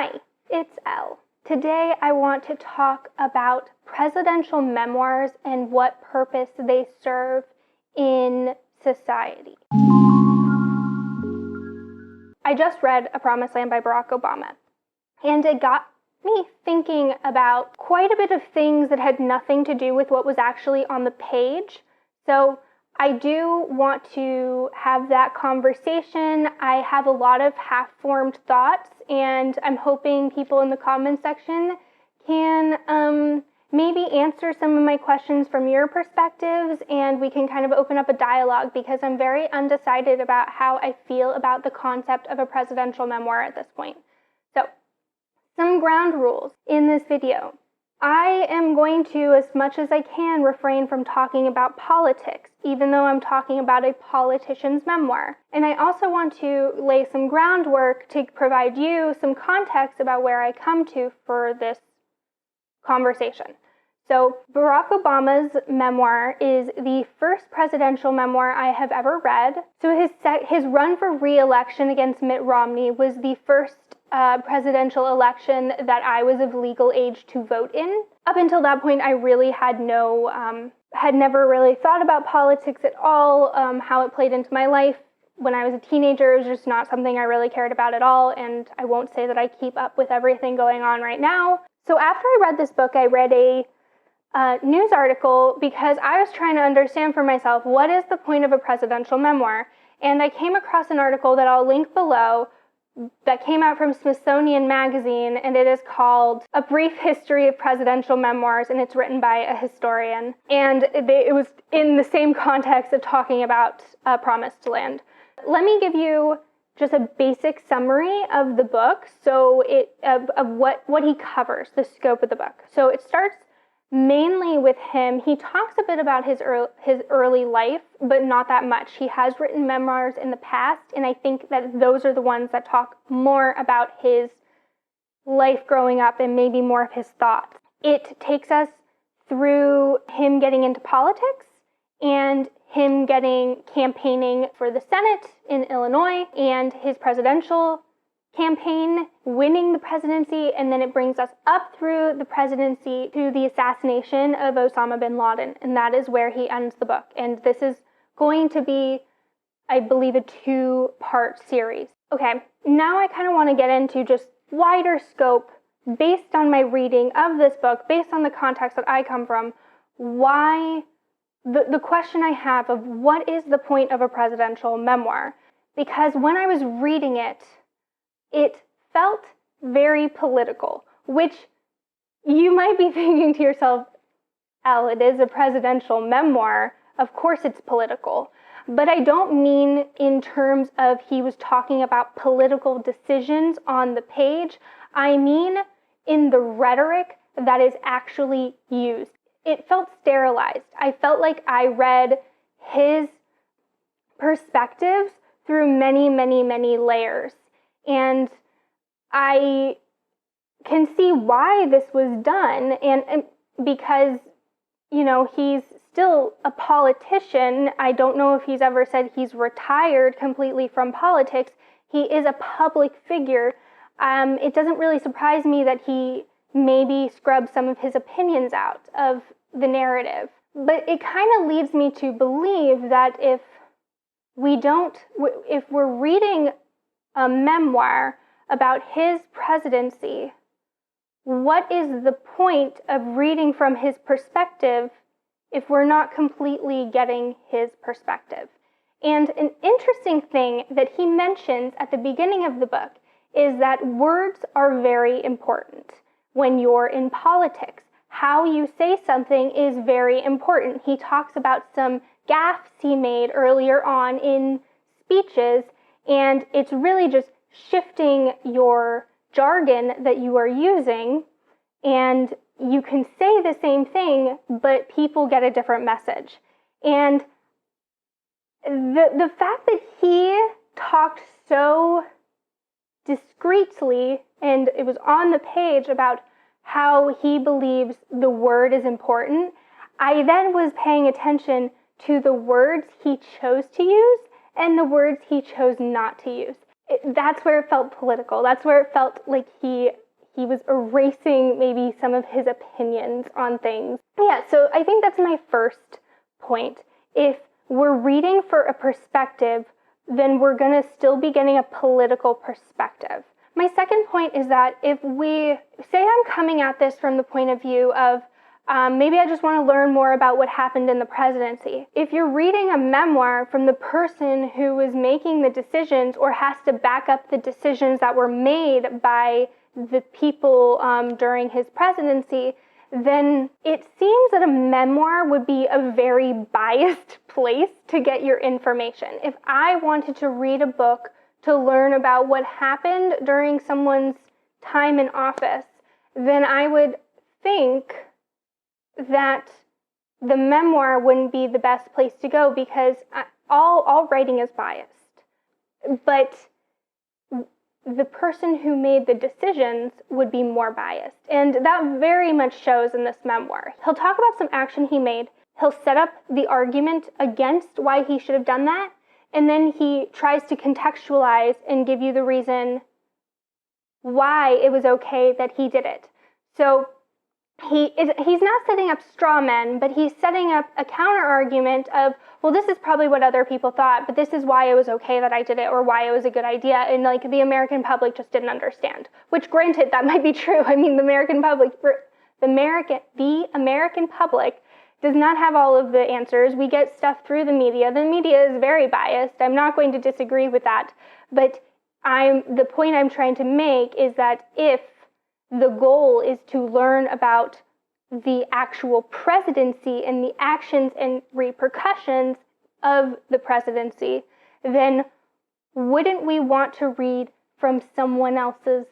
Hi, it's Elle. Today I want to talk about presidential memoirs and what purpose they serve in society. I just read A Promised Land by Barack Obama, and it got me thinking about quite a bit of things that had nothing to do with what was actually on the page. So I do want to have that conversation. I have a lot of half-formed thoughts, and I'm hoping people in the comments section can maybe answer some of my questions from your perspectives, and we can kind of open up a dialogue, because I'm very undecided about how I feel about the concept of a presidential memoir at this point. So, some ground rules in this video. I am going to, as much as I can, refrain from talking about politics, even though I'm talking about a politician's memoir. And I also want to lay some groundwork to provide you some context about where I come to for this conversation. So Barack Obama's memoir is the first presidential memoir I have ever read. So his run for re-election against Mitt Romney was the first presidential election that I was of legal age to vote in. Up until that point, I really had never really thought about politics at all, how it played into my life. When I was a teenager, it was just not something I really cared about at all, and I won't say that I keep up with everything going on right now. So after I read this book, I read a news article because I was trying to understand for myself, what is the point of a presidential memoir? And I came across an article that I'll link below that came out from Smithsonian Magazine, and it is called A Brief History of Presidential Memoirs, and it's written by a historian. And it was in the same context of talking about Promised Land. Let me give you just a basic summary of the book, so of what he covers, the scope of the book. So it starts mainly with him. He talks a bit about his early life, but not that much. He has written memoirs in the past, and I think that those are the ones that talk more about his life growing up and maybe more of his thoughts. It takes us through him getting into politics and him campaigning for the Senate in Illinois and his presidential campaign, winning the presidency, and then it brings us up through the presidency to the assassination of Osama bin Laden, and that is where he ends the book. And this is going to be, I believe, a 2-part series. Okay, now I kind of want to get into just wider scope, based on my reading of this book, based on the context that I come from, why the question I have of what is the point of a presidential memoir? Because when I was reading it, it felt very political, which you might be thinking to yourself, Elle, it is a presidential memoir. Of course it's political. But I don't mean in terms of he was talking about political decisions on the page. I mean in the rhetoric that is actually used. It felt sterilized. I felt like I read his perspectives through many, many, many layers. And I can see why this was done, and because, you know, he's still a politician. I don't know if he's ever said he's retired completely from politics. He is a public figure. It doesn't really surprise me that he maybe scrubs some of his opinions out of the narrative. But it kind of leads me to believe that if we're reading a memoir about his presidency, what is the point of reading from his perspective if we're not completely getting his perspective? And an interesting thing that he mentions at the beginning of the book is that words are very important when you're in politics. How you say something is very important. He talks about some gaffes he made earlier on in speeches, and it's really just shifting your jargon that you are using, and you can say the same thing, but people get a different message. And the fact that he talked so discreetly, and it was on the page about how he believes the word is important, I then was paying attention to the words he chose to use and the words he chose not to use. that's where it felt political. That's where it felt like he was erasing maybe some of his opinions on things. Yeah, so I think that's my first point. If we're reading for a perspective, then we're going to still be getting a political perspective. My second point is that if we say I'm coming at this from the point of view of maybe I just want to learn more about what happened in the presidency. If you're reading a memoir from the person who was making the decisions or has to back up the decisions that were made by the people during his presidency, then it seems that a memoir would be a very biased place to get your information. If I wanted to read a book to learn about what happened during someone's time in office, then I would think that the memoir wouldn't be the best place to go because all writing is biased. But the person who made the decisions would be more biased. And that very much shows in this memoir. He'll talk about some action he made. He'll set up the argument against why he should have done that. And then he tries to contextualize and give you the reason why it was okay that he did it. So he's not setting up straw men, but he's setting up a counter argument of, well, this is probably what other people thought, but this is why it was okay that I did it or why it was a good idea. And like the American public just didn't understand, which granted, that might be true. I mean, the American public does not have all of the answers. We get stuff through the media. The media is very biased. I'm not going to disagree with that. But the point I'm trying to make is that if the goal is to learn about the actual presidency and the actions and repercussions of the presidency, then wouldn't we want to read from someone else's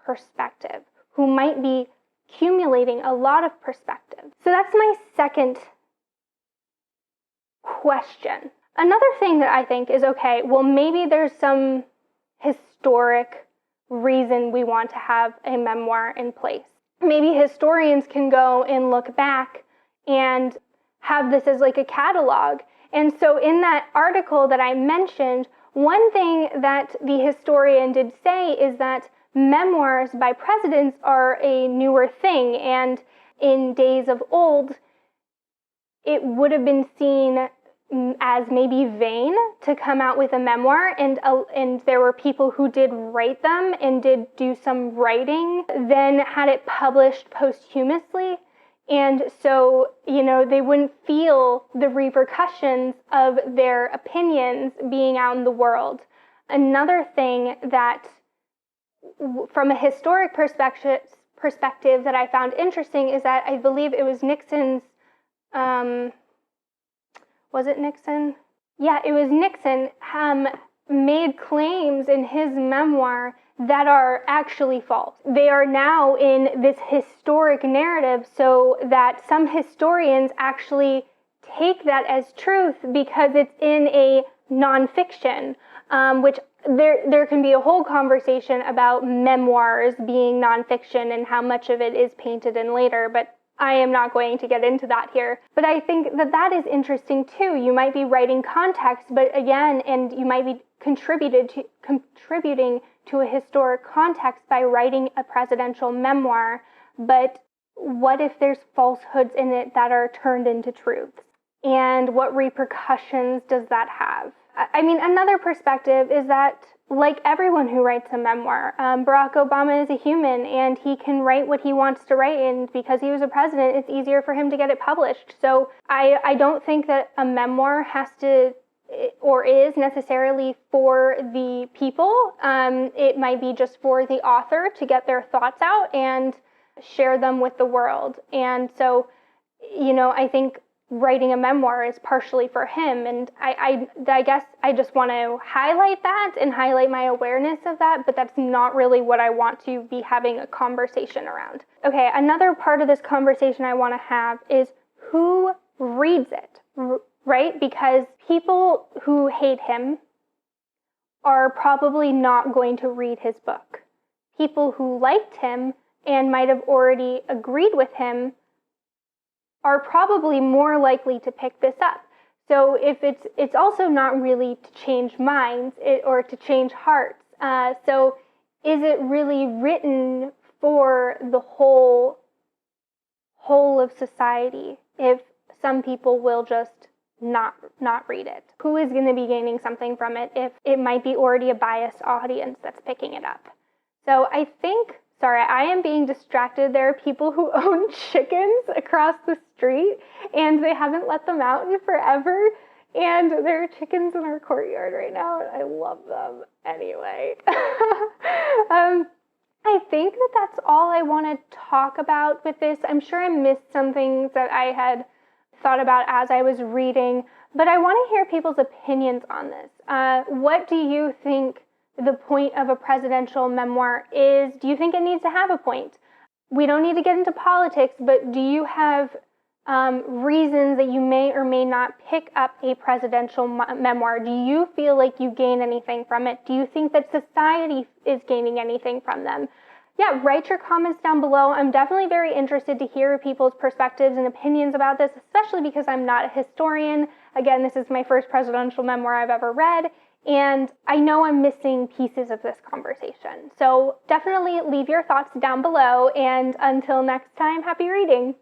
perspective who might be accumulating a lot of perspective? So that's my second question. Another thing that I think is, okay, well, maybe there's some historic reason we want to have a memoir in place. Maybe historians can go and look back and have this as like a catalog. And so in that article that I mentioned, one thing that the historian did say is that memoirs by presidents are a newer thing, and in days of old, it would have been seen as maybe vain to come out with a memoir, and there were people who did write them and did do some writing, then had it published posthumously, and so, they wouldn't feel the repercussions of their opinions being out in the world. Another thing that, from a historic perspective that I found interesting is that I believe it was Nixon's, was it Nixon? Yeah, it was Nixon, made claims in his memoir that are actually false. They are now in this historic narrative so that some historians actually take that as truth because it's in a nonfiction, which there can be a whole conversation about memoirs being nonfiction and how much of it is painted in later, but I am not going to get into that here. But I think that is interesting too. You might be writing context, but again, and you might be contributing to a historic context by writing a presidential memoir, but what if there's falsehoods in it that are turned into truths? And what repercussions does that have? I mean, another perspective is that, like everyone who writes a memoir, Barack Obama is a human and he can write what he wants to write, and because he was a president, it's easier for him to get it published. So I don't think that a memoir has to or is necessarily for the people. It might be just for the author to get their thoughts out and share them with the world. And so, I think writing a memoir is partially for him, and I guess I just want to highlight that and highlight my awareness of that, but that's not really what I want to be having a conversation around. Okay, another part of this conversation I want to have is who reads it, right? Because people who hate him are probably not going to read his book. People who liked him and might have already agreed with him are probably more likely to pick this up. So if it's also not really to change minds or to change hearts. So is it really written for the whole of society if some people will just not read it? Who is going to be gaining something from it if it might be already a biased audience that's picking it up? So I think, sorry, I am being distracted. There are people who own chickens across the street and they haven't let them out in forever. And there are chickens in our courtyard right now, and I love them anyway. I think that that's all I want to talk about with this. I'm sure I missed some things that I had thought about as I was reading, but I want to hear people's opinions on this. What do you think the point of a presidential memoir is? Do you think it needs to have a point? We don't need to get into politics, but do you have reasons that you may or may not pick up a presidential memoir? Do you feel like you gain anything from it? Do you think that society is gaining anything from them? Yeah, write your comments down below. I'm definitely very interested to hear people's perspectives and opinions about this, especially because I'm not a historian. Again, this is my first presidential memoir I've ever read, and I know I'm missing pieces of this conversation. So definitely leave your thoughts down below, and until next time, happy reading.